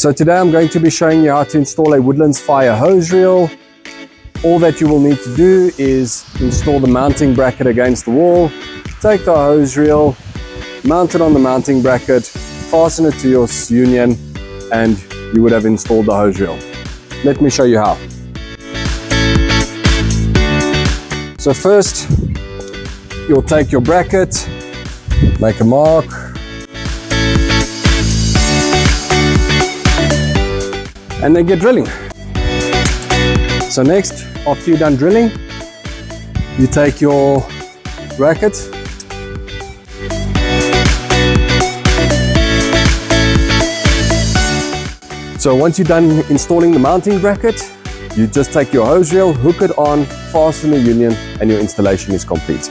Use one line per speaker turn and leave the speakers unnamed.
So today I'm going to be showing you how to install a Woodlands Fire hose reel. All that you will need to do is install the mounting bracket against the wall, take the hose reel, mount it on the mounting bracket, fasten it to your union, and you would have installed the hose reel. Let me show you how. So first, you'll take your bracket, make a mark, and then get drilling. So next, after you're done drilling, you take your bracket, so once you're done installing the mounting bracket, you just take your hose reel, hook it on, fasten the union, and your installation is complete.